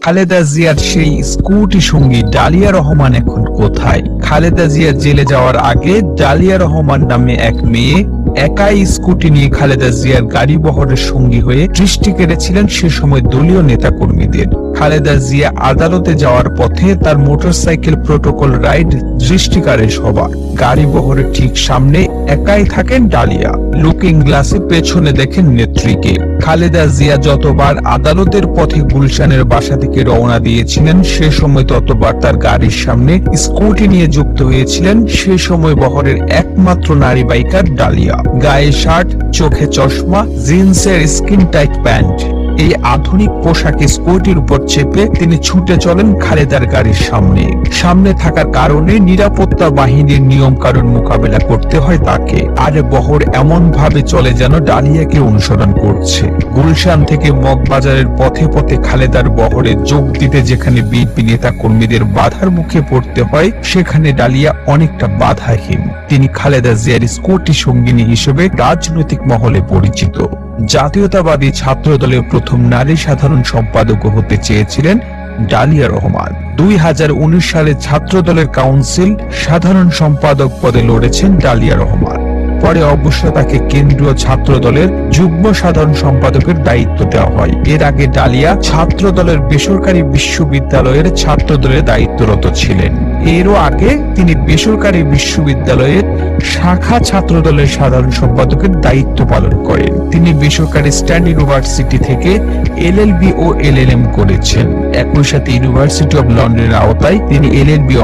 খালেদা জিয়ার সেই স্কুটি সঙ্গী ডালিয়া রহমান এখন কোথায়? খালেদা জিয়া জেলে যাওয়ার আগে ডালিয়া রহমান নামে এক মেয়ে একাই স্কুটি নিয়ে খালেদা জিয়ার গাড়ি বহরের সঙ্গী হয়ে দৃষ্টি কেড়েছিলেন সে সময় দলীয় নেতাকর্মীদের। খালেদা জিয়া আদালতে যাওয়ার পথে তার মোটরসাইকেল প্রোটোকল রাইড দৃষ্টিকারে সবার। গাড়ি বহরের ঠিক সামনে একাই থাকেন ডালিয়া। লুকিং গ্লাসে পেছনে দেখেন নেত্রীকে। খালেদা জিয়া যতবার আদালতের পথে গুলশানের বাসা থেকে রওনা দিয়েছিলেন সে সময় ততবার তার গাড়ির সামনে স্কুটি নিয়ে যুক্ত হয়েছিলেন সে সময় বহরের একমাত্র নারী বাইকার ডালিয়া। গায়ে শার্ট, চোখে চশমা, জিন্সের স্কিন টাইট প্যান্ট। এই আধুনিক পোশাকে স্কুটির উপর চেপে তিনি ছুটে চলেন খালেদার গাড়ির সামনে। সামনে থাকার কারণে নিরাপত্তা বাহিনীর নিয়ম কানুন মোকাবেলা করতে হয় তাকে। আর বহর এমন ভাবে চলে যেন ডালিয়াকে অনুসরণ করছে। গুলশান থেকে মগবাজারের পথে পথে খালেদার বহরে যোগ দিতে যেখানে বিএনপি নেতা কর্মীদের বাধার মুখে পড়তে হয়, সেখানে ডালিয়া অনেকটা বাধাহীন। তিনি খালেদা জিয়ার স্কুটি সঙ্গিনী হিসেবে রাজনৈতিক মহলে পরিচিত। জাতীয়তাবাদী ছাত্র দলের প্রথম নারী সাধারণ সম্পাদক হতে চেয়েছিলেন ডালিয়া রহমান। 2019 সালে ছাত্র দলের কাউন্সিল সাধারণ সম্পাদক পদে লড়েছেন ডালিয়া রহমান। পরে অবশ্য তাকে কেন্দ্রীয় ছাত্র দলের যুগ্ম সাধারণ সম্পাদকের দায়িত্ব দেওয়া হয়। এর আগে ডালিয়া ছাত্র দলের বেসরকারি বিশ্ববিদ্যালয়ের ছাত্র দলের দায়িত্বরত ছিলেন। এরও আগে তিনি বেসরকারি বিশ্ববিদ্যালয়ের শাখা ছাত্র দলের সাধারণ সম্পাদকের দায়িত্ব পালন করেন। তিনি বেসরকারি স্ট্যান্ড ইউনিভার্সিটি থেকে LLB ও LLM করেছেন। একই সাথে ইউনিভার্সিটি অব লন্ডনের আওতায় তিনি LLB